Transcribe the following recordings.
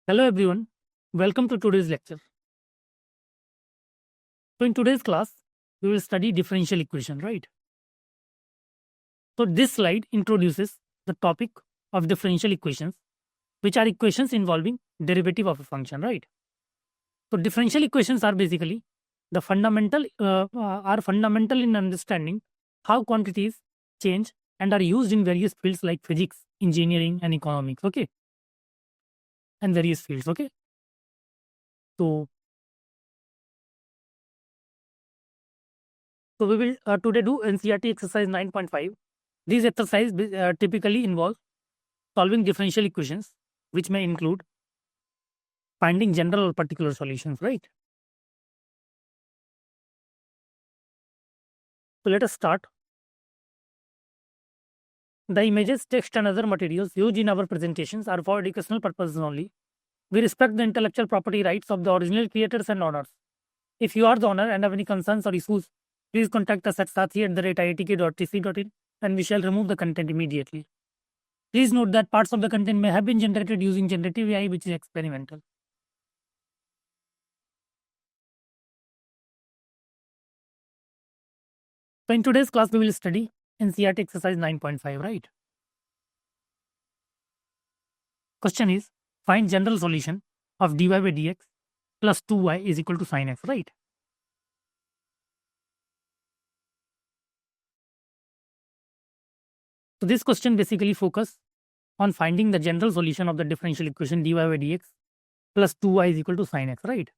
Hello everyone, welcome to today's lecture. So in today's class, we will study differential equation, right? So this slide introduces the topic of differential equations, which are equations involving derivative of a function, right? So differential equations are basically the fundamental in understanding how quantities change and are used in various fields like physics, engineering, and economics, okay? And various fields, okay? So So we will today do NCERT exercise 9.5. These exercises typically involve solving differential equations, which may include finding general or particular solutions, right? So let us start. The images, text, and other materials used in our presentations are for educational purposes only. We respect the intellectual property rights of the original creators and owners. If you are the owner and have any concerns or issues, please contact us at sathi@iitk.tc.in and we shall remove the content immediately. Please note that parts of the content may have been generated using generative AI, which is experimental. So in today's class, we will study NCERT exercise 9.5, right? Question is, find general solution of dy by dx plus 2y is equal to sin x, right? So this question basically focus on finding the general solution of the differential equation dy by dx plus 2y is equal to sin x, right?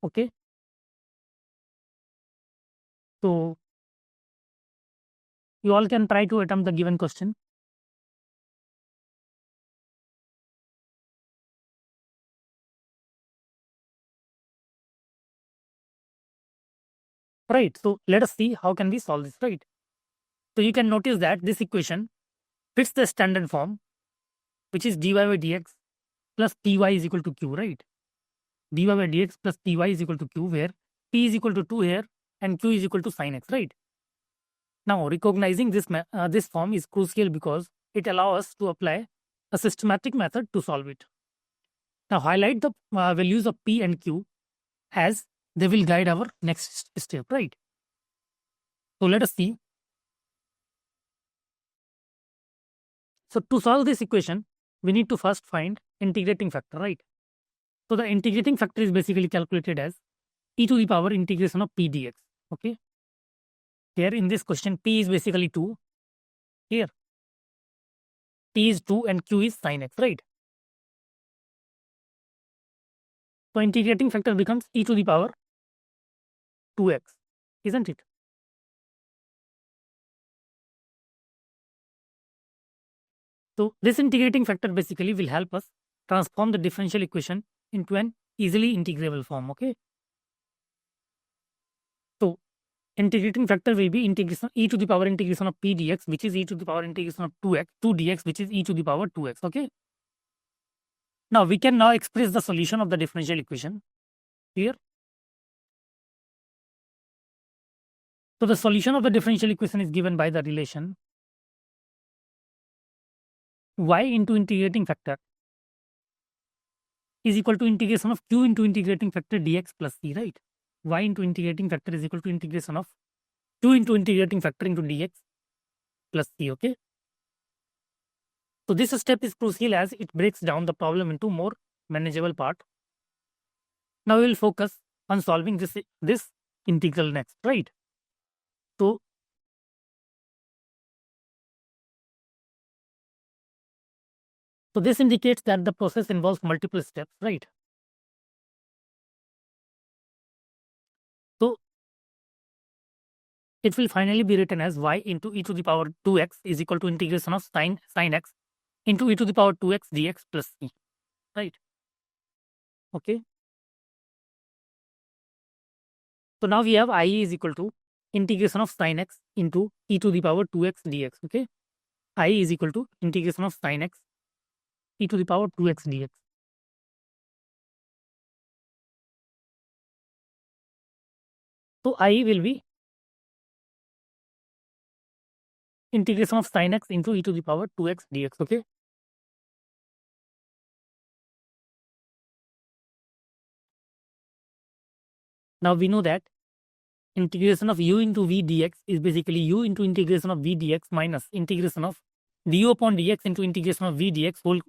Okay. So you all can try to attempt the given question. Right. So let us see how can we solve this, right? So you can notice that this equation fits the standard form, which is dy by dx plus ty is equal to q, right? Dy by dx plus ty is equal to q, where p is equal to 2 here and q is equal to sin x, right? Now, recognizing this form is crucial because it allows us to apply a systematic method to solve it. Now, highlight the values of p and q as they will guide our next step, right? So, let us see. So, to solve this equation, we need to first find integrating factor, right? So, the integrating factor is basically calculated as e to the power integration of p dx. Okay. Here in this question, p is basically 2. Here, t is 2 and q is sin x, right? So, integrating factor becomes e to the power 2x, isn't it? So this integrating factor basically will help us transform the differential equation into an easily integrable form. Okay. So integrating factor will be integration e to the power integration of p dx, which is e to the power integration of 2 dx, which is e to the power 2x. Okay. Now we can now express the solution of the differential equation here. So the solution of the differential equation is given by the relation y into integrating factor is equal to integration of q into integrating factor dx plus c, right? Y into integrating factor is equal to integration of 2 into integrating factor into dx plus c, okay? So this step is crucial as it breaks down the problem into more manageable part. Now we will focus on solving this integral next, right? So, so this indicates that the process involves multiple steps, right? So it will finally be written as y into e to the power 2x is equal to integration of sin x into e to the power 2x dx plus c, right? Okay. So now we have I is equal to integration of sin x into e to the power 2x dx, okay? I is equal to integration of sin x e to the power 2x dx. So I will be integration of sin x into e to the power 2x dx, okay? Now we know that integration of u into v dx is basically u into integration of v dx minus integration of du upon dx into integration of v dx whole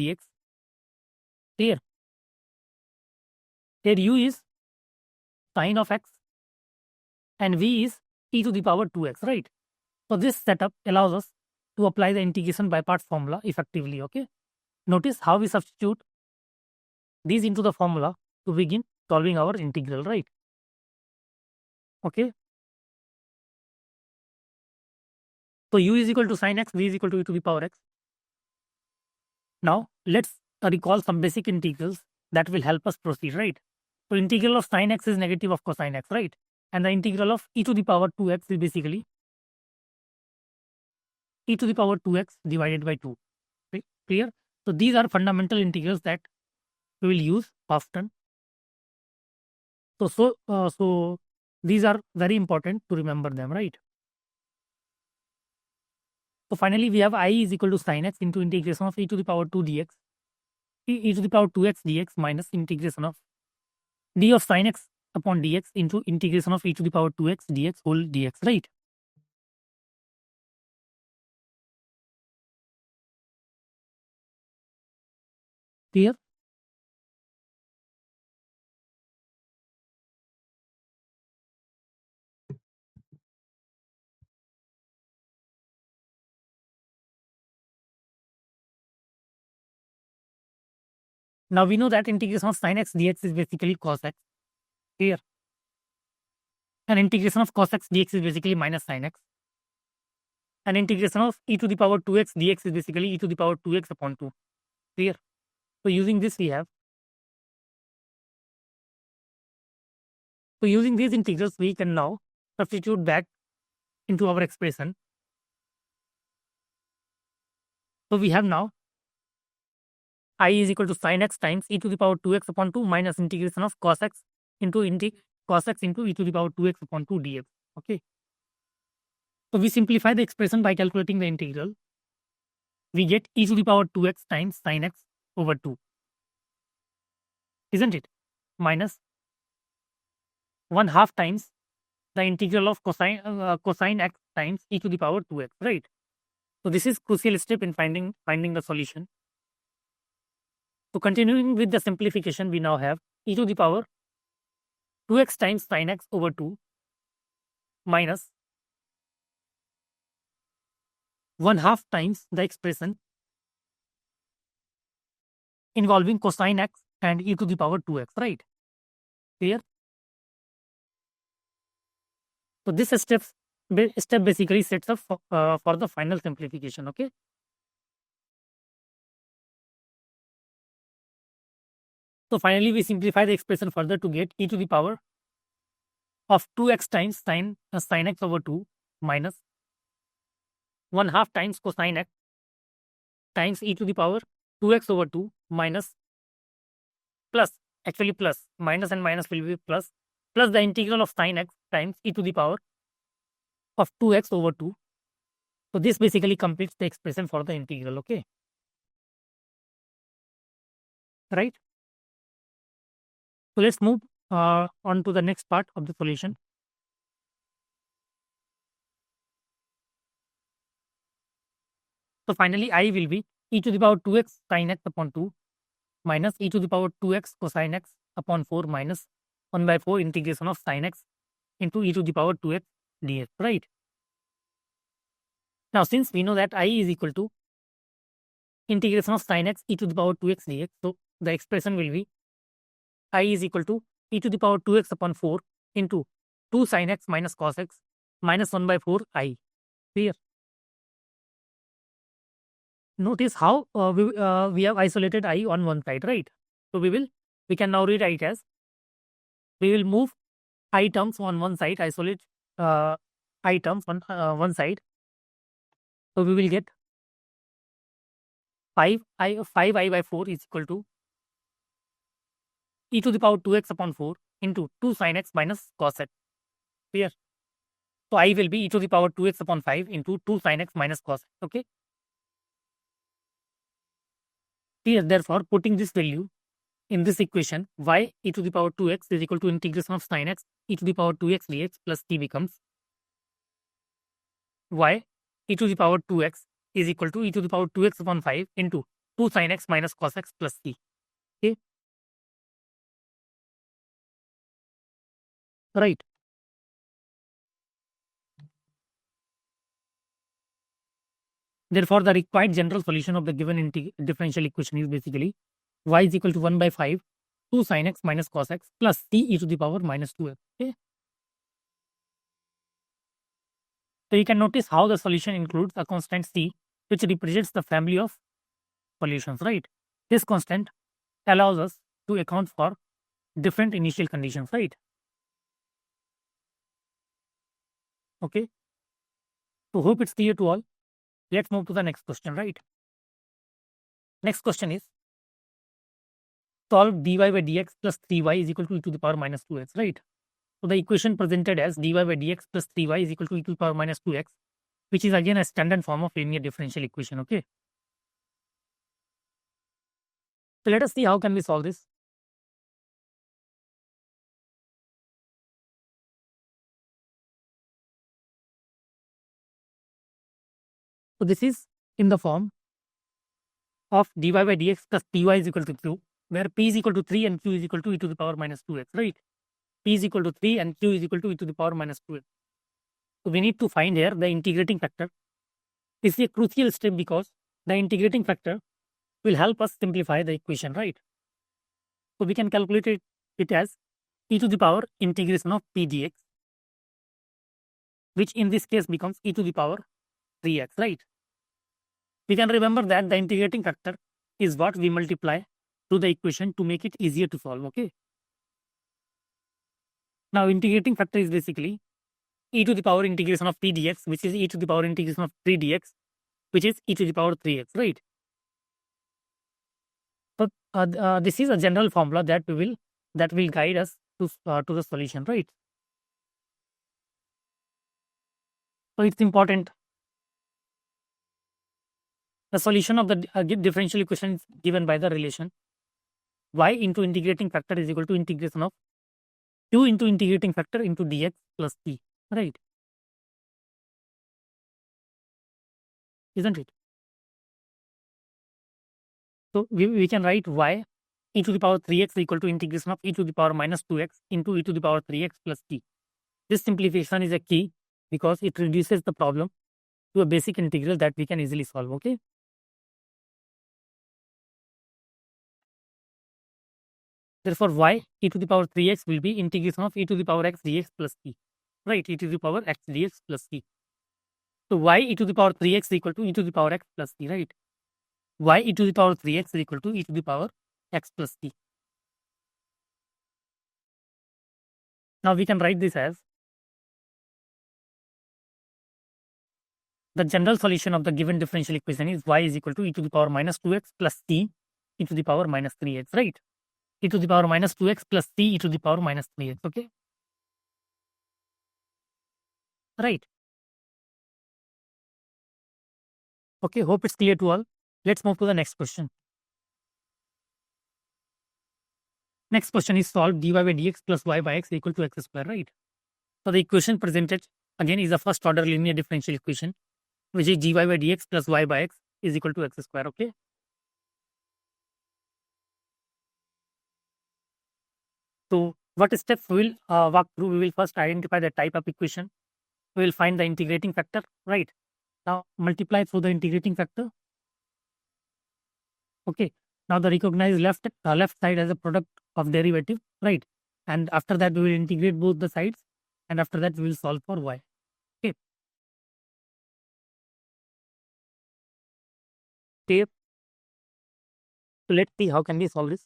dx. Clear? Here u is sine of x and v is e to the power 2x, right? So this setup allows us to apply the integration by parts formula effectively, okay? Notice how we substitute these into the formula to begin solving our integral, right? Okay. So u is equal to sine x, v is equal to e to the power x. Now let's recall some basic integrals that will help us proceed, right? So integral of sine x is negative of cosine x, right? And the integral of e to the power 2x is basically e to the power 2x divided by 2. Clear? So these are fundamental integrals that we will use often. So these are very important to remember them, right? So finally we have I is equal to sine x into integration of e to the power 2 dx, e to the power 2x dx minus integration of d of sine x upon dx into integration of e to the power 2x dx whole dx, right? Clear? Now we know that integration of sine x dx is basically cos x. Clear? And integration of cos x dx is basically minus sine x. And integration of e to the power 2x dx is basically e to the power 2x upon 2. Clear? So using this we have. So using these integrals we can now substitute back into our expression. So we have now I is equal to sine x times e to the power 2x upon 2 minus integration of cos x into cos x into e to the power 2x upon 2 dx. Okay. So we simplify the expression by calculating the integral. We get e to the power 2x times sine x over 2. Isn't it? Minus 1/2 times the integral of cosine x times e to the power 2x, right? So this is crucial step in finding the solution. So continuing with the simplification, we now have e to the power 2x times sine x over 2 minus 1/2 times the expression involving cosine x and e to the power 2x, right? Clear? So this step basically sets up for the final simplification, okay? So finally we simplify the expression further to get e to the power of 2x times sine x over 2 minus 1/2 times cosine x times e to the power 2x over 2 minus minus and minus will be plus the integral of sine x times e to the power of 2x over 2. So this basically completes the expression for the integral, okay? Right? So let's move on to the next part of the solution. So finally I will be e to the power 2x sine x upon 2 minus e to the power 2x cosine x upon 4 minus 1/4 integration of sine x into e to the power 2x dx, right? Now since we know that I is equal to integration of sine x e to the power 2x dx, so the expression will be I is equal to e to the power 2x upon 4 into 2 sine x minus cos x minus 1/4 I. Clear? Notice how we have isolated I on one side, right? So we can now rewrite as, we will move I terms on one side, isolate I terms on one side. So we will get 5i by 4 is equal to e to the power 2x upon 4 into 2 sin x minus cos x. Clear? So I will be e to the power 2x upon 5 into 2 sin x minus cos x. Okay. Clear? Therefore, putting this value in this equation, y e to the power 2x is equal to integration of sin x e to the power 2x dx plus t becomes y e to the power 2x is equal to e to the power 2x upon 5 into 2 sin x minus cos x plus t. Okay. Right. Therefore, the required general solution of the given differential equation is basically y is equal to 1 by 5 2 sin x minus cos x plus t e to the power minus 2x. Okay. So you can notice how the solution includes a constant c which represents the family of solutions, right? This constant allows us to account for different initial conditions, right? Okay. So hope it's clear to all. Let's move to the next question, right? Next question is solve dy by dx plus 3y is equal to e to the power minus 2x, right? So the equation presented as dy by dx plus 3y is equal to e to the power minus 2x, which is again a standard form of linear differential equation, okay? So let us see how can we solve this. So this is in the form of dy by dx plus py is equal to q, where p is equal to 3 and q is equal to e to the power minus 2x, right? P is equal to 3 and q is equal to e to the power minus 2x. So we need to find here the integrating factor. This is a crucial step because the integrating factor will help us simplify the equation, right? So we can calculate it as e to the power integration of p dx, which in this case becomes e to the power 3x, right? We can remember that the integrating factor is what we multiply to the equation to make it easier to solve, okay? Now integrating factor is basically e to the power integration of p dx, which is e to the power integration of 3 dx, which is e to the power 3x, right? So this is a general formula that will guide us to the solution, right? So it's important. The solution of the differential equation is given by the relation y into integrating factor is equal to integration of q into integrating factor into dx plus p, right? Isn't it? So we can write y e to the power 3x equal to integration of e to the power minus 2x into e to the power 3x plus t. This simplification is a key because it reduces the problem to a basic integral that we can easily solve, okay? Therefore, y e to the power 3x will be integration of e to the power x dx plus t, right? E to the power x dx plus t. So y e to the power 3x equal to e to the power x plus t, right? Y e to the power 3x is equal to e to the power x plus t. Now we can write this as the general solution of the given differential equation is y is equal to e to the power minus 2x plus t e to the power minus 3x, right? E to the power minus 2x plus t e to the power minus 3x, okay? Right. Okay, hope it's clear to all. Let's move to the next question. Next question is solve dy by dx plus y by x equal to x square, right? So the equation presented again is a first order linear differential equation, which is dy by dx plus y by x is equal to x square, okay? So what steps we will walk through? We will first identify the type of equation. We will find the integrating factor, right? Now multiply through the integrating factor. Okay. Now the recognized left side as a product of derivative, right? And after that we will integrate both the sides, and after that we will solve for y. Okay. Okay. So let's see how can we solve this.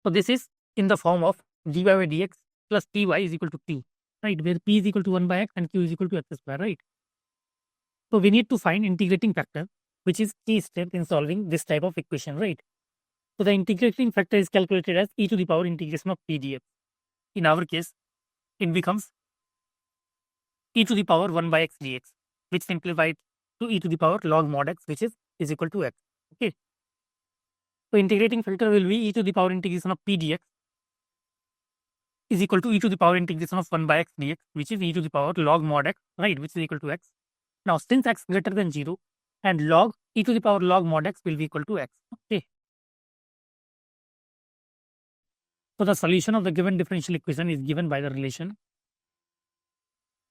So this is in the form of dy by dx plus py is equal to q, right? Where p is equal to 1 by x and q is equal to x square, right? So we need to find integrating factor, which is key step in solving this type of equation, right? So the integrating factor is calculated as e to the power integration of p dx. In our case, it becomes e to the power 1 by x dx. which simplified to e to the power log mod x, which is equal to x. Okay. So integrating factor will be e to the power integration of p dx is equal to e to the power integration of 1 by x dx, which is e to the power log mod x, right, which is equal to x. Now, since x greater than 0 and log e to the power log mod x will be equal to x. Okay. So the solution of the given differential equation is given by the relation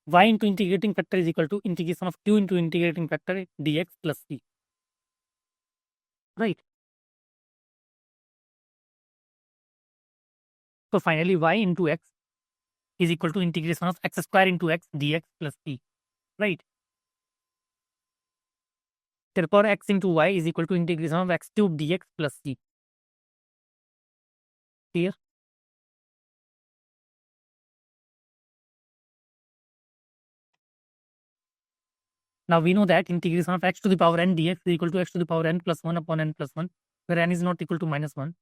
y into integrating factor is equal to integration of q into integrating factor dx plus c. Right. So finally, y into x is equal to integration of x square into x dx plus c. Right. Therefore, x into y is equal to integration of x cube dx plus c. Clear? Now we know that integration of x to the power n dx is equal to x to the power n plus 1 upon n plus 1, where n is not equal to minus 1.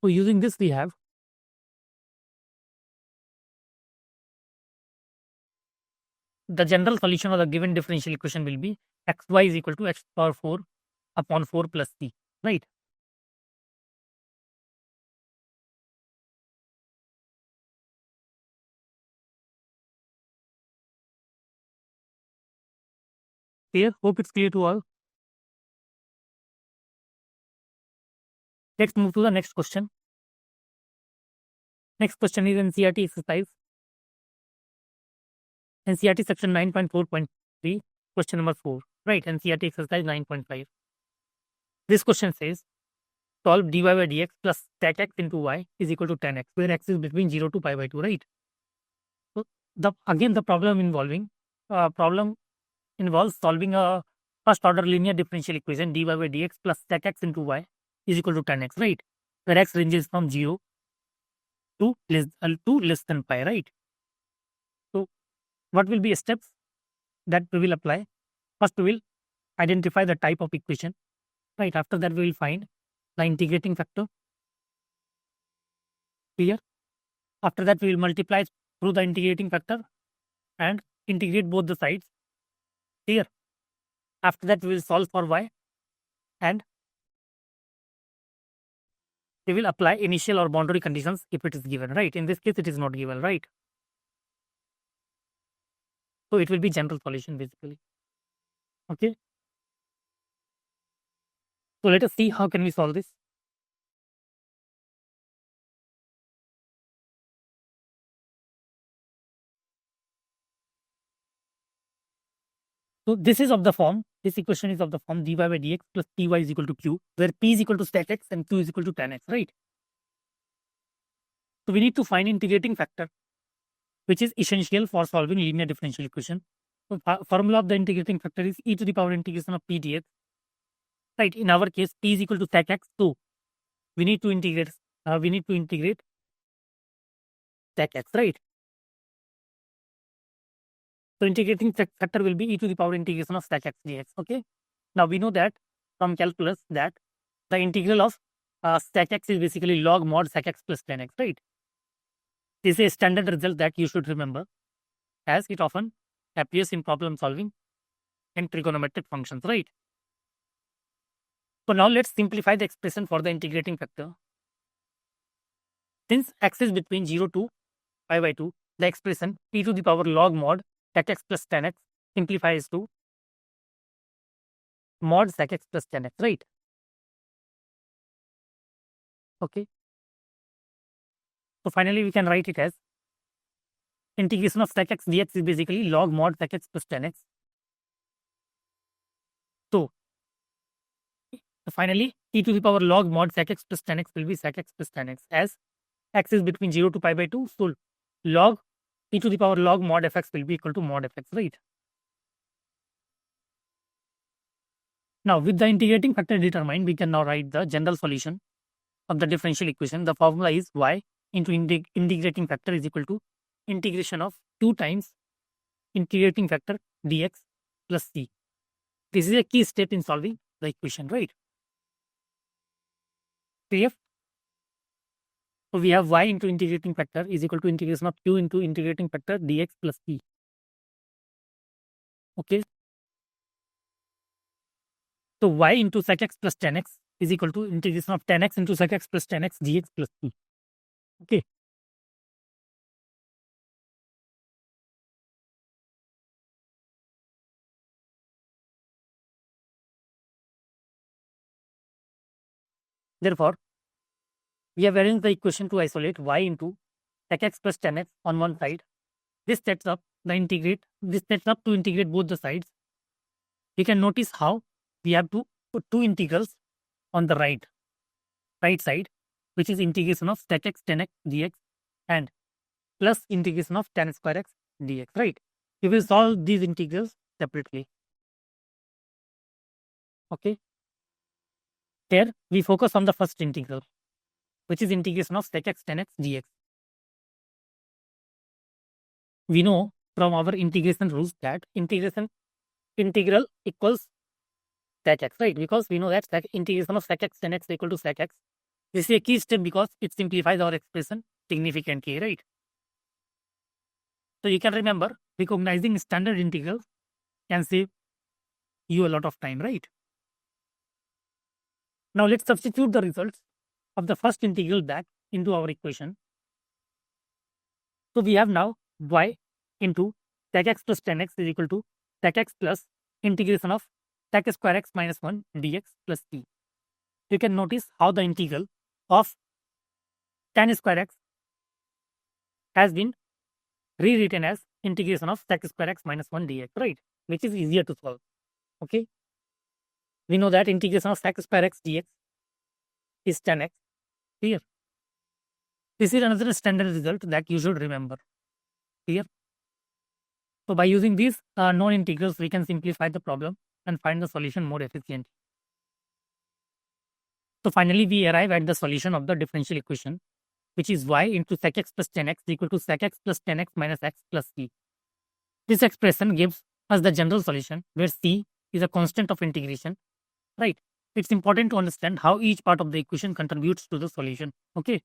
So using this, we have the general solution of the given differential equation will be xy is equal to x power 4 upon 4 plus c. Right. Clear? Hope it's clear to all. Let's move to the next question. Next question is NCERT exercise. NCERT section 9.4.3, question number 4. Right, NCERT exercise 9.5. This question says, solve dy by dx plus sec x into y is equal to 10x, where x is between 0 to pi by 2, right? So again the problem involves solving a first order linear differential equation dy by dx plus sec x into y is equal to 10x, right? Where x ranges from 0 to less than pi, right? So what will be steps that we will apply? First, we will identify the type of equation, right? After that, we will find the integrating factor. Clear? After that, we will multiply through the integrating factor and integrate both the sides. Clear? After that, we will solve for y and we will apply initial or boundary conditions if it is given, right? In this case, it is not given, right? So it will be general solution basically. Okay. So let us see how can we solve this. So this is of the form, this equation is of the form dy by dx plus py is equal to q, where p is equal to sec x and q is equal to tan x, right? So we need to find integrating factor, which is essential for solving linear differential equation. So formula of the integrating factor is e to the power integration of p dx, right? In our case, p is equal to sec x, so we need to integrate sec x, right? So integrating factor will be e to the power integration of sec x dx. Okay. Now we know that from calculus that the integral of sec x is basically log mod sec x plus tan x, right? This is a standard result that you should remember, as it often appears in problem solving and trigonometric functions, right? So now let's simplify the expression for the integrating factor. Since x is between 0 to pi by 2, the expression e to the power log mod sec x plus tan x simplifies to mod sec x plus tan x, right? Okay. So finally, we can write it as integration of sec x dx is basically log mod sec x plus tan x. So finally, e to the power log mod sec x plus tan x will be sec x plus tan x, as x is between 0 to pi by 2. So log e to the power log mod fx will be equal to mod fx, right? Now, with the integrating factor determined, we can now write the general solution of the differential equation. The formula is y into integrating factor is equal to integration of 2 times integrating factor dx plus c. This is a key step in solving the equation, right? Clear? So we have y into integrating factor is equal to integration of q into integrating factor dx plus c. Okay. So y into sec x plus tan x is equal to integration of tan x into sec x plus tan x dx plus t. Okay. Therefore, we have arranged the equation to isolate y into sec x plus tan x on one side. This sets up to integrate both the sides. You can notice how we have to put two integrals on the right side, which is integration of sec x tan x dx and plus integration of tan square x dx, right? We will solve these integrals separately. Okay. Here we focus on the first integral, which is integration of sec x tan x dx. We know from our integration rules that integral equals sec x, right? Because we know that integration of sec x tan x equal to sec x. This is a key step because it simplifies our expression significantly, right? So you can remember recognizing standard integrals can save you a lot of time, right? Now let's substitute the results of the first integral back into our equation. So we have now y into sec x plus tan x is equal to sec x plus integration of sec square x minus 1 dx plus t. You can notice how the integral of tan square x has been rewritten as integration of sec square x minus 1 dx, right? Which is easier to solve. Okay. We know that integration of sec square x dx is tan x. Clear? This is another standard result that you should remember. Clear? So by using these known integrals, we can simplify the problem and find the solution more efficiently. So finally, we arrive at the solution of the differential equation, which is y into sec x plus tan x equal to sec x plus tan x minus x plus c. This expression gives us the general solution where c is a constant of integration, right? It's important to understand how each part of the equation contributes to the solution. Okay.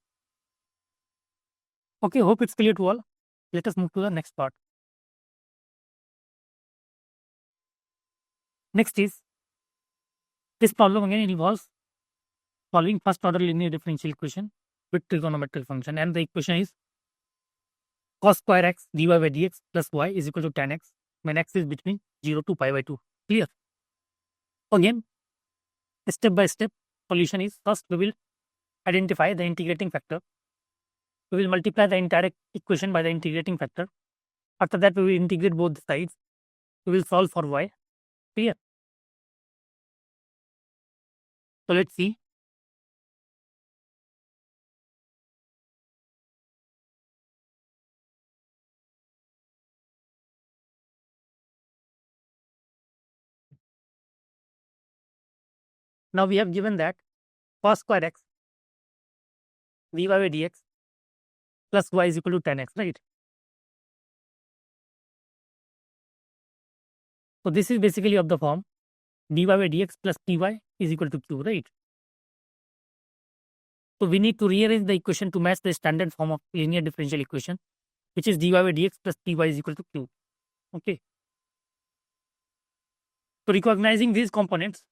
Okay, hope it's clear to all. Let us move to the next part. Next is, this problem again involves solving first order linear differential equation with trigonometric function, and the equation is cos square x dy by dx plus y is equal to tan x when x is between 0 to pi by 2. Clear? Again, step by step solution is, first we will identify the integrating factor. We will multiply the entire equation by the integrating factor. After that, we will integrate both the sides. We will solve for y. Clear? So let's see. Now we have given that cos square x dy by dx plus y is equal to tan x, right? So this is basically of the form dy by dx plus ty is equal to q, right? So we need to rearrange the equation to match the standard form of linear differential equation, which is dy by dx plus ty is equal to q. Okay. So recognizing these components,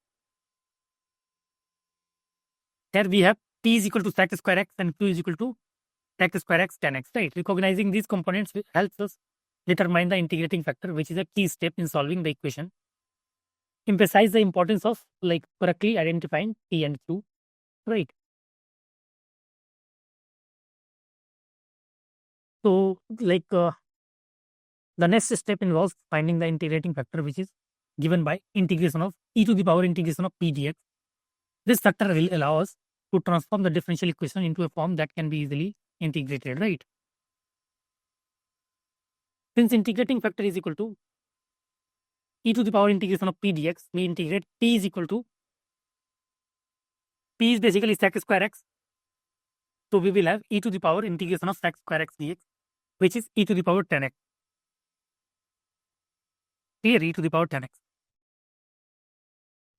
here we have t is equal to sec square x and q is equal to sec square x tan x, right? Recognizing these components helps us determine the integrating factor, which is a key step in solving the equation. Emphasize the importance of correctly identifying t and q, right? So the next step involves finding the integrating factor, which is given by integration of e to the power integration of p dx. This factor will allow us to transform the differential equation into a form that can be easily integrated, right? Since integrating factor is equal to e to the power integration of p dx, we integrate p is equal to, p is basically sec square x. So we will have e to the power integration of sec square x dx, which is e to the power tan x. Here e to the power tan x.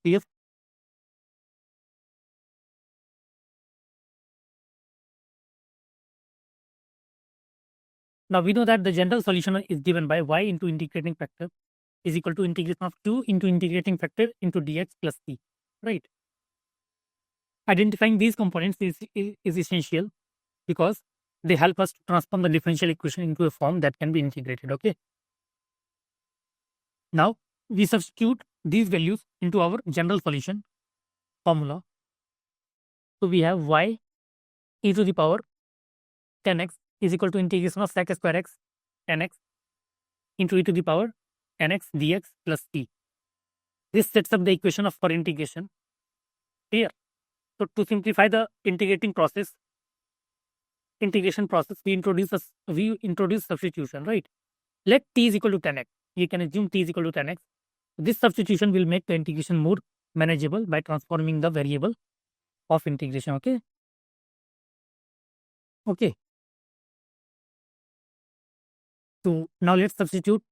Clear? Now we know that the general solution is given by y into integrating factor is equal to integration of q into integrating factor into dx plus c. right? Identifying these components is essential because they help us to transform the differential equation into a form that can be integrated. Okay. Now we substitute these values into our general solution formula. So we have y e to the power 10x is equal to integration of sec square x 10x into e to the power nx dx plus t. This sets up the equation of for integration here. So to simplify the integration process, we introduce substitution, right? Let t is equal to 10x. You can assume t is equal to 10x. This substitution will make the integration more manageable by transforming the variable of integration. Okay. Okay. So now let's substitute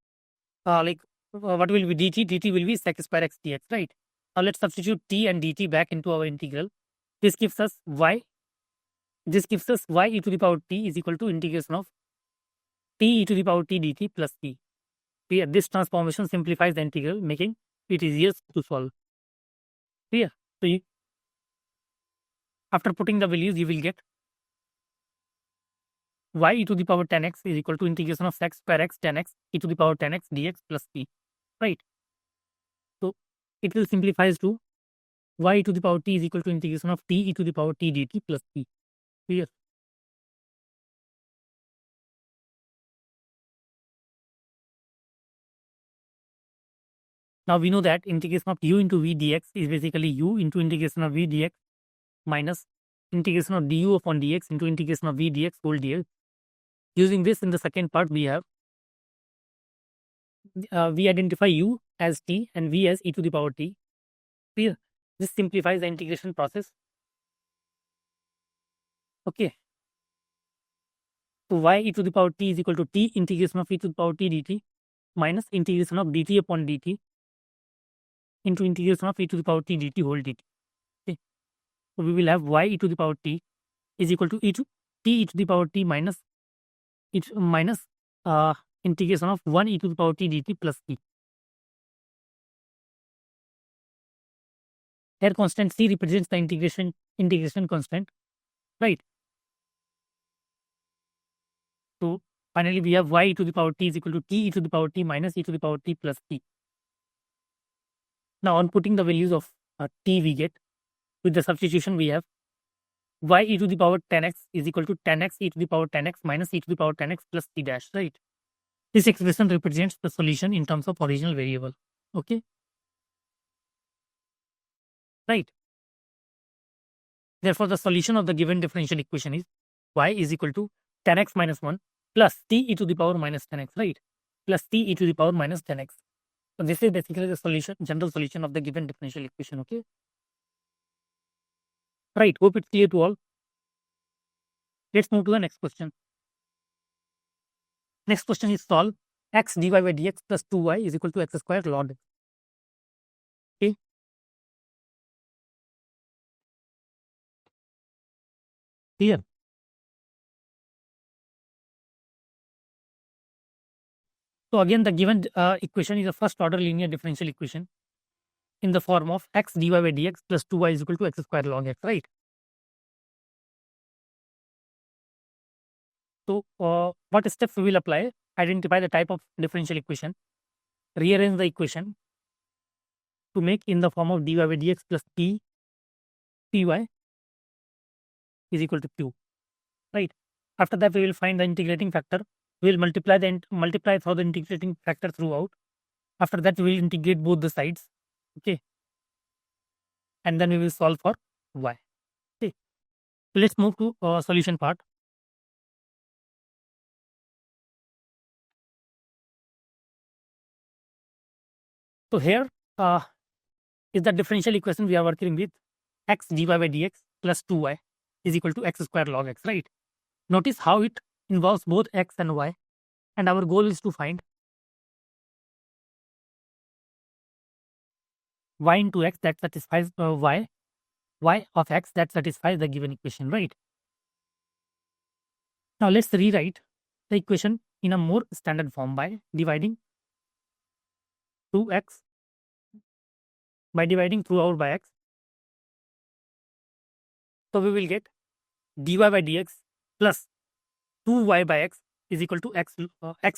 what will be dt? Dt will be sec square x dx, right? Now let's substitute t and dt back into our integral. This gives us y. This gives us y e to the power t is equal to integration of t e to the power t dt plus t. Here, this transformation simplifies the integral, making it easier to solve. Here, so after putting the values, you will get y e to the power 10x is equal to integration of sec square x 10x e to the power 10x dx plus t, right? So it will simplify to y e to the power t is equal to integration of t e to the power t dt plus t. Here. Now we know that integration of u into v dx is basically u into integration of v dx minus integration of du upon dx into integration of v dx whole dx. Using this in the second part, we have we identify u as t and v as e to the power t. Clear? This simplifies the integration process. Okay. So y e to the power t is equal to t integration of e to the power t dt minus integration of dt upon dt into integration of e to the power t dt whole dt. Okay. So we will have y e to the power t is equal to t e to the power t minus integration of 1 e to the power t dt plus t. Here constant c represents the integration constant, right? So finally we have y e to the power t is equal to t e to the power t minus e to the power t plus t. Now on putting the values of t, we get with the substitution we have y e to the power 10x is equal to 10x e to the power 10x minus e to the power 10x plus t dash, right? This expression represents the solution in terms of original variable. Okay. Right. Therefore, the solution of the given differential equation is y is equal to 10x minus 1 plus t e to the power minus 10x, right? Plus t e to the power minus 10x. So this is basically the solution, general solution of the given differential equation. Okay. Right. Hope it's clear to all. Let's move to the next question. Next question is solve x dy by dx plus 2y is equal to x square log x. Okay. Here. So again, the given equation is a first order linear differential equation in the form of x dy by dx plus 2y is equal to x square log x, right? So what steps we will apply? Identify the type of differential equation, rearrange the equation to make in the form of dy by dx plus p py is equal to q, right? After that, we will find the integrating factor. We will multiply through the integrating factor throughout. After that, we will integrate both the sides. Okay. And then we will solve for y. Okay. So let's move to solution part. So here is the differential equation we are working with x dy by dx plus 2y is equal to x square log x, right? Notice how it involves both x and y, and our goal is to find y into x that satisfies y of x that satisfies the given equation, right? Now let's rewrite the equation in a more standard form by dividing 2x by dividing throughout by x So we will get dy by dx plus 2y by x is equal to x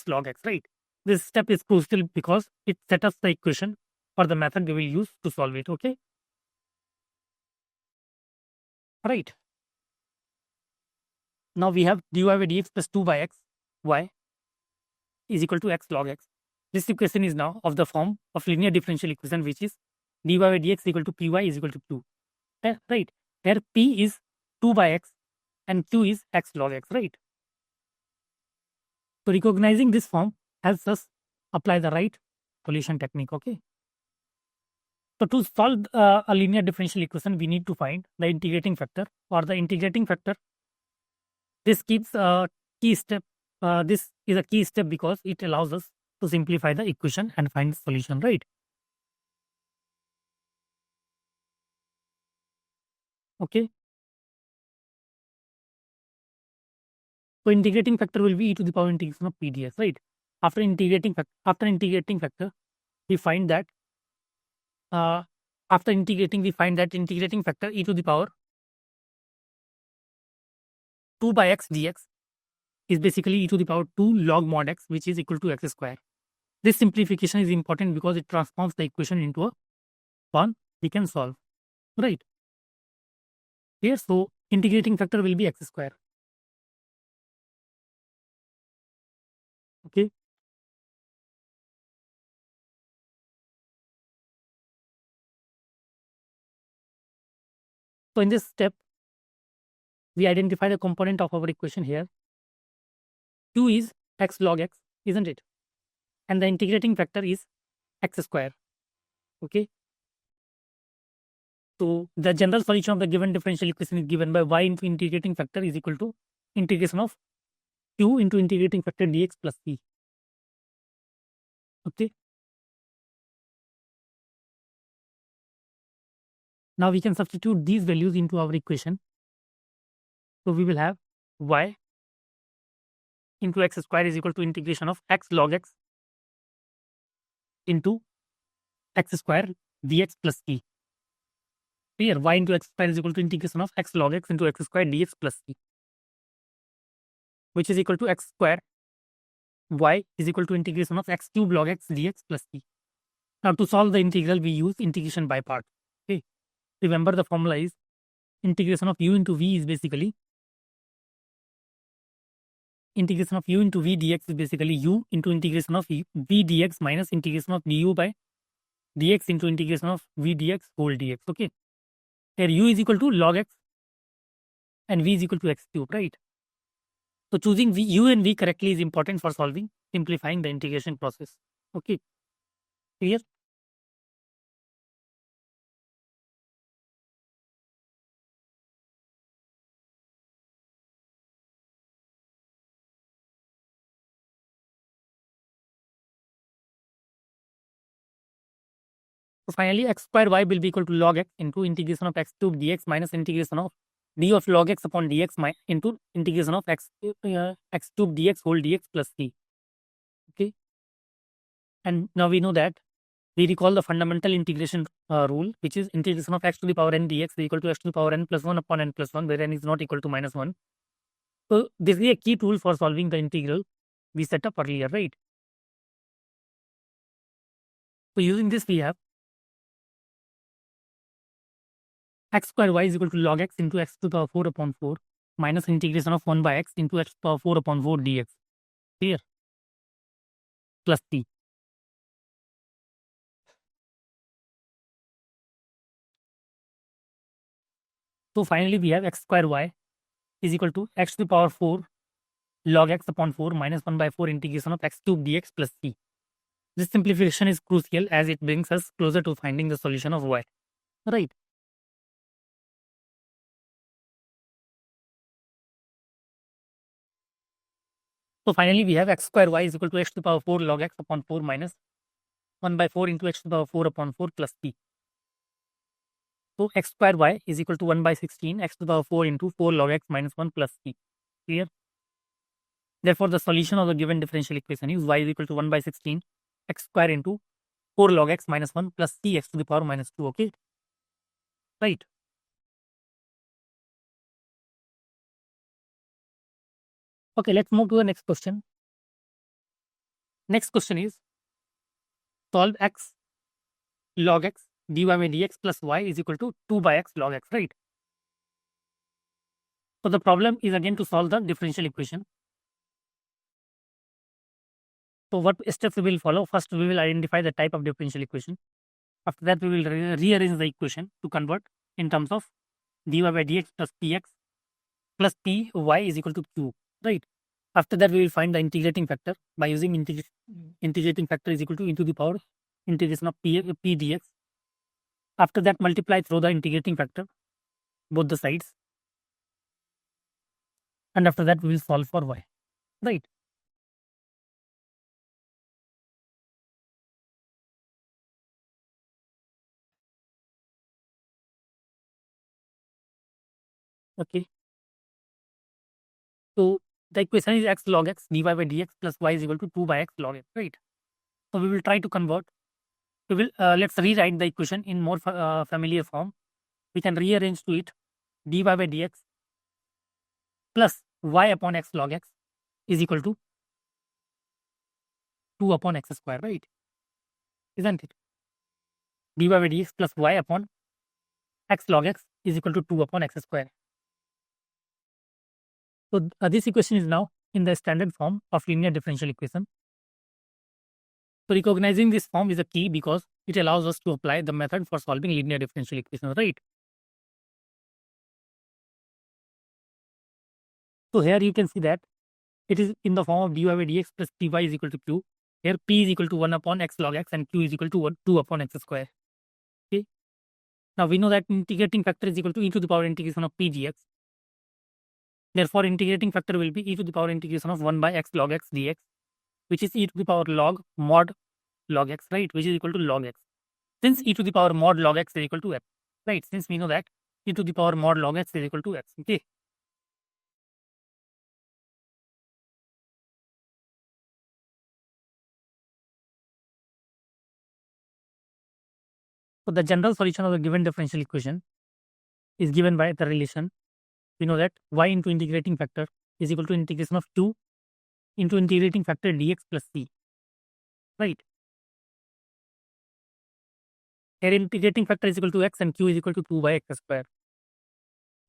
log x, right? This step is crucial because it sets up the equation or the method we will use to solve it, okay? Right. Now we have dy by dx plus 2 by x y is equal to x log x. This equation is now of the form of linear differential equation, which is dy by dx equal to py is equal to q. Right. Here p is 2 by x and q is x log x, right? So recognizing this form helps us apply the right solution technique, okay? So to solve a linear differential equation, we need to find the integrating factor or the integrating factor. This keeps a key step. This is a key step because it allows us to simplify the equation and find the solution, right? Okay. So integrating factor will be e to the power integration of PDS, right? After integrating factor, we find that integrating factor e to the power 2 by x dx is basically e to the power 2 log mod x, which is equal to x square. This simplification is important because it transforms the equation into a one we can solve, right? Here, so integrating factor will be x square. Okay. So in this step, we identify the component of our equation here. Q is x log x, isn't it? And the integrating factor is x square. Okay. So the general solution of the given differential equation is given by y into integrating factor is equal to integration of q into integrating factor dx plus p. Okay. Now we can substitute these values into our equation. So we will have y into x square is equal to integration of x log x into x square dx plus p. Here y into x square is equal to integration of x log x into x square dx plus p, which is equal to x square y is equal to integration of x cube log x dx plus p. Now to solve the integral, we use integration by part. Okay. Remember the formula is integration of u into v is basically integration of u into v dx is basically u into integration of v dx minus integration of du by dx into integration of v dx whole dx. Okay. Here u is equal to log x and v is equal to x cube, right? So choosing u and v correctly is important for simplifying the integration process. Okay. Clear? So finally, x square y will be equal to log x into integration of x cube dx minus integration of d of log x upon dx into integration of x cube dx whole dx plus c. Okay. And now we know that we recall the fundamental integration rule, which is integration of x to the power n dx is equal to x to the power n plus 1 upon n plus 1, where n is not equal to minus 1. So this is a key tool for solving the integral we set up earlier, right? So using this, we have x square y is equal to log x into x to the power 4 upon 4 minus integration of 1 by x into x to the power 4 upon 4 dx. Here plus t. So finally, we have x square y is equal to x to the power 4 log x upon 4 minus 1 by 4 integration of x cube dx plus c. This simplification is crucial as it brings us closer to finding the solution of y. Right. So finally, we have x square y is equal to x to the power 4 log x upon 4 minus 1 by 4 into x to the power 4 upon 4 plus p. So x square y is equal to 1 by 16 x to the power 4 into 4 log x minus 1 plus p. Clear? Therefore, the solution of the given differential equation is y is equal to 1 by 16 x square into 4 log x minus 1 plus c x to the power minus 2. Okay. Right. Okay, let's move to the next question. Next question is solve x log x dy by dx plus y is equal to 2 by x log x, right? So the problem is again to solve the differential equation. So what steps we will follow? First, we will identify the type of differential equation. After that, we will rearrange the equation to convert in terms of dy by dx plus px plus py is equal to q, right? After that, we will find the integrating factor by using integrating factor is equal to e to the power integration of p dx. After that, multiply through the integrating factor, both the sides. And after that, we will solve for y, right? Okay. So the equation is x log x dy by dx plus y is equal to 2 by x log x, right? So we will try to convert. We will let's rewrite the equation in more familiar form. We can rearrange to it dy by dx plus y upon x log x is equal to 2 upon x square, right? Isn't it? dy by dx plus y upon x log x is equal to 2 upon x square. So this equation is now in the standard form of linear differential equation. So recognizing this form is a key because it allows us to apply the method for solving linear differential equations, right? So here you can see that it is in the form of dy by dx plus py is equal to q. Here p is equal to 1 upon x log x and q is equal to 2 upon x square. Okay. Now we know that integrating factor is equal to e to the power integration of p dx. Therefore, integrating factor will be e to the power integration of 1 by x log x dx, which is e to the power log mod log x, right? Which is equal to log x. Since e to the power mod log x is equal to x, right? Since we know that e to the power mod log x is equal to x. Okay. So the general solution of the given differential equation is given by the relation. We know that y into integrating factor is equal to integration of 2 into integrating factor dx plus c, right? Here integrating factor is equal to x and q is equal to 2 by x square.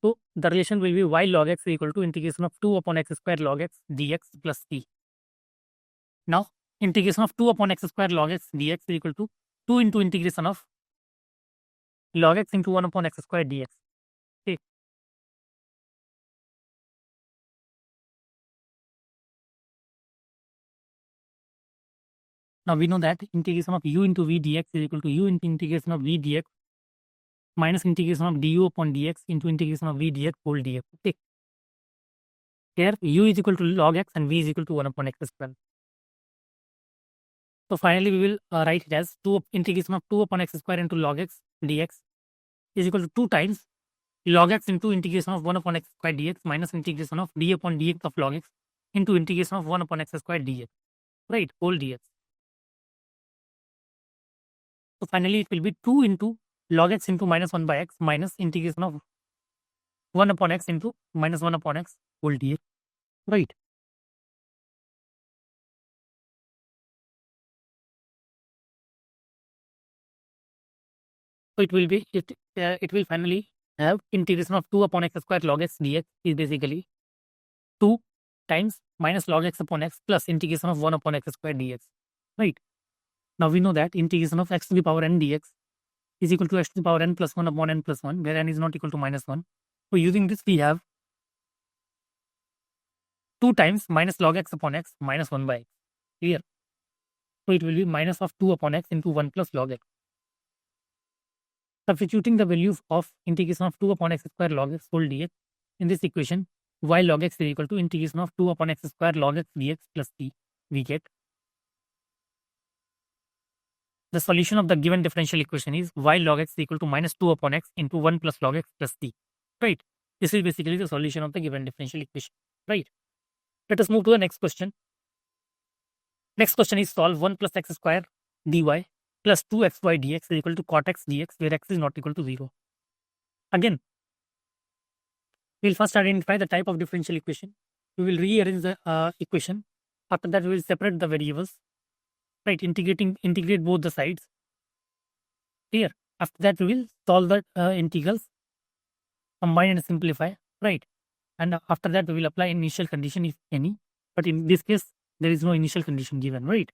So the relation will be y log x is equal to integration of 2 upon x square log x dx plus c. Now integration of 2 upon x square log x dx is equal to 2 into integration of log x into 1 upon x square dx. Okay. Now we know that integration of u into v dx is equal to u into integration of v dx minus integration of du upon dx into integration of v dx whole dx. Okay. Here u is equal to log x and v is equal to 1 upon x square. So finally we will write it as 2 integration of 2 upon x square into log x dx is equal to 2 times log x into integration of 1 upon x square dx minus integration of d upon dx of log x into integration of 1 upon x square dx, right? Whole dx. So finally it will be 2 into log x into minus 1 by x minus integration of 1 upon x into minus 1 upon x whole dx, right? So it will finally have integration of 2 upon x square log x dx is basically 2 times minus log x upon x plus integration of 1 upon x square dx, right? Now we know that integration of x to the power n dx is equal to x to the power n plus 1 upon n plus 1, where n is not equal to minus 1. So using this we have 2 times minus log x upon x minus 1 by x. Clear? So it will be minus of 2 upon x into 1 plus log x. Substituting the values of integration of 2 upon x square log x whole dx in this equation, y log x is equal to integration of 2 upon x square log x dx plus c. We get the solution of the given differential equation is y log x is equal to minus 2 upon x into 1 plus log x plus c, right? This is basically the solution of the given differential equation, right? Let us move to the next question. Next question is solve 1 plus x square dy plus 2xy dx is equal to cot x dx, where x is not equal to 0. Again, we'll first identify the type of differential equation. we will rearrange the equation. After that, we will separate the variables, right? Integrate both the sides. Here, after that, we will solve the integrals, combine and simplify, right? And after that, we will apply initial condition if any. But in this case, there is no initial condition given, right?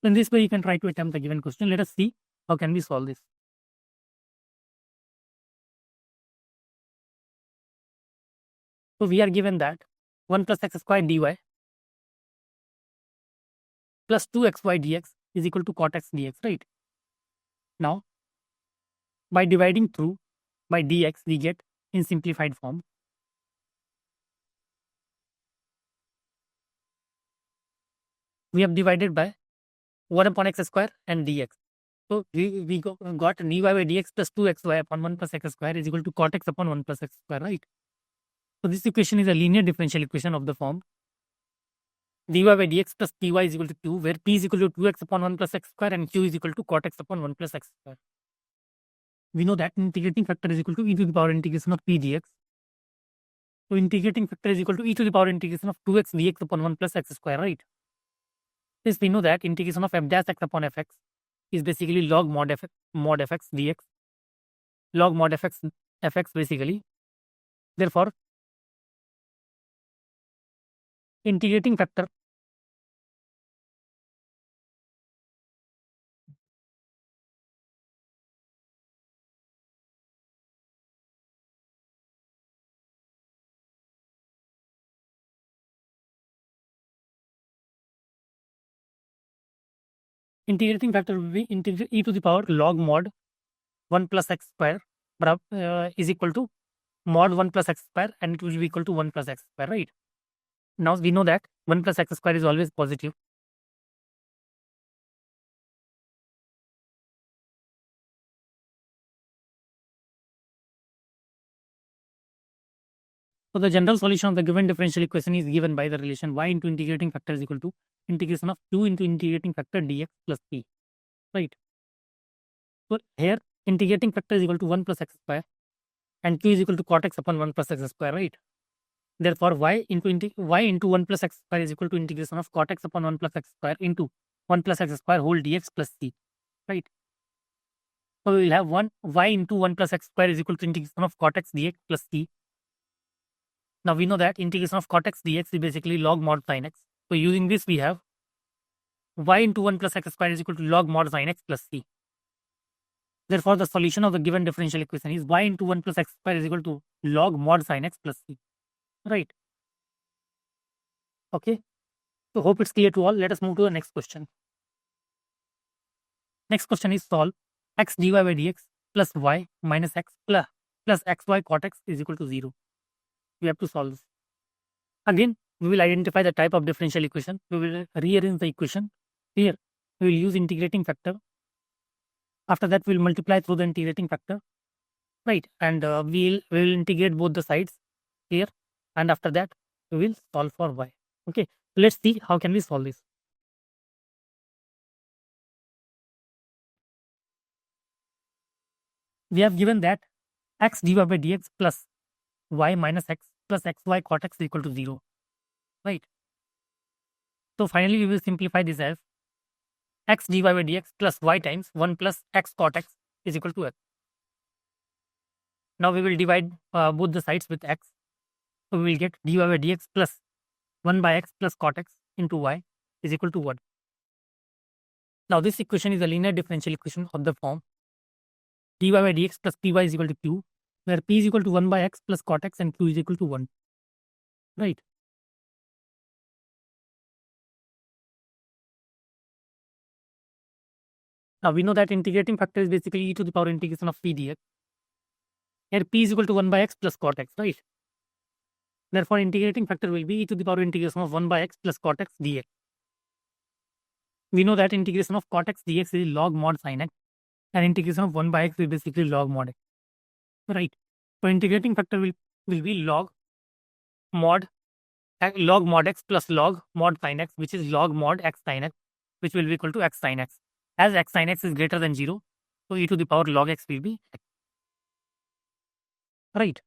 So in this way, you can try to attempt the given question. Let us see how can we solve this. So we are given that 1 plus x squared dy plus 2xy dx is equal to cot x dx, right? Now, by dividing through by dx, we get in simplified form. We have divided by 1 upon x square and dx. So we got dy by dx plus 2xy upon 1 plus x square is equal to cot x upon 1 plus x square, right? So this equation is a linear differential equation of the form dy by dx plus py is equal to q, where p is equal to 2x upon 1 plus x square and q is equal to cot x upon 1 plus x square. We know that integrating factor is equal to e to the power integration of p dx. So integrating factor is equal to e to the power integration of 2x dx upon 1 plus x square, right? Since we know that integration of f dash x upon fx is basically log mod fx dx, log mod fx basically. Therefore, integrating factor will be e to the power log mod 1 plus x square is equal to mod 1 plus x square, and it will be equal to 1 plus x square, right? Now we know that 1 plus x square is always positive. So the general solution of the given differential equation is given by the relation y into integrating factor is equal to integration of q into integrating factor dx plus p, right? So here integrating factor is equal to 1 plus x square and q is equal to cot x upon 1 plus x square, right? Therefore, y into 1 plus x square is equal to integration of cot x upon 1 plus x square into 1 plus x square whole dx plus c, right? So we will have y into 1 plus x square is equal to integration of cot x dx plus c. Now we know that integration of cot x dx is basically log mod sin x. So using this, we have y into 1 plus x square is equal to log mod sin x plus c. Therefore, the solution of the given differential equation is y into 1 plus x square is equal to log mod sin x plus c, right? Okay. So hope it's clear to all. Let us move to the next question. Next question is solve x dy by dx plus y minus x plus xy cot x is equal to 0. We have to solve this. Again, we will identify the type of differential equation. We will rearrange the equation. Here, we will use integrating factor. After that, we will multiply through the integrating factor, right? And we will integrate both the sides here. And after that, we will solve for y. Okay. So let's see how can we solve this. We have given that x dy by dx plus y minus x plus xy cot x is equal to 0, right? So finally, we will simplify this as x dy by dx plus y times 1 plus x cot x is equal to x. Now we will divide both the sides with x. So we will get dy by dx plus 1 by x plus cot x into y is equal to 1. Now this equation is a linear differential equation of the form dy by dx plus py is equal to q, where p is equal to 1 by x plus cot x and q is equal to 1, right? Now we know that integrating factor is basically e to the power integration of p dx. Here p is equal to 1 by x plus cot x, right? Therefore, integrating factor will be e to the power integration of 1 by x plus cot x dx. We know that integration of cot x dx is log mod sin x, and integration of 1 by x is basically log mod x, right? So integrating factor will be log mod x plus log mod sin x, which is log mod x sin x, which will be equal to x sin x. As x sin x is greater than 0, so e to the power log x will be x, right?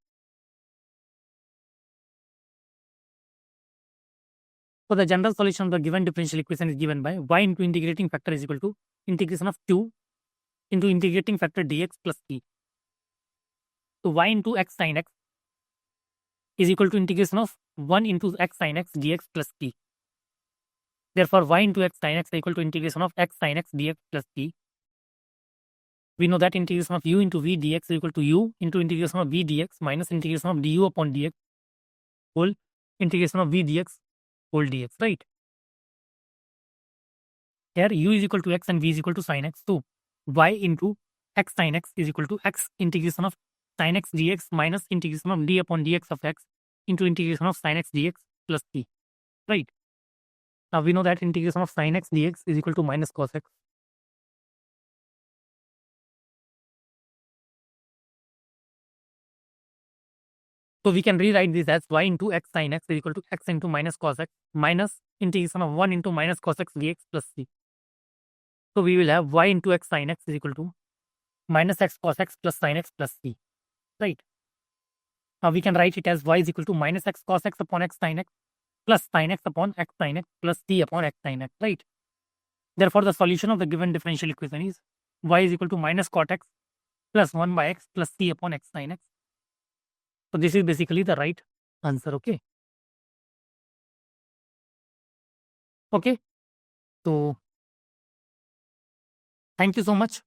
So the general solution of the given differential equation is given by y into integrating factor is equal to integration of q into integrating factor dx plus t. So y into x sin x is equal to integration of 1 into x sin x dx plus t. Therefore, y into x sin x is equal to integration of x sin x dx plus t. We know that integration of u into v dx is equal to u into integration of v dx minus integration of du upon dx whole integration of v dx whole dx, right? Here u is equal to x and v is equal to sin x. So y into x sin x is equal to x integration of sin x dx minus integration of d upon dx of x into integration of sin x dx plus t, right? Now we know that integration of sin x dx is equal to minus cos x. So we can rewrite this as y into x sin x is equal to x into minus cos x minus integration of 1 into minus cos x dx plus c. So we will have y into x sin x is equal to minus x cos x plus sin x plus c, right? Now we can write it as y is equal to minus x cos x upon x sin x plus sin x upon x sin x plus t upon x sin x, right? Therefore, the solution of the given differential equation is y is equal to minus cot x plus 1 by x plus t upon x sin x. So this is basically the right answer, okay? Okay, so thank you so much.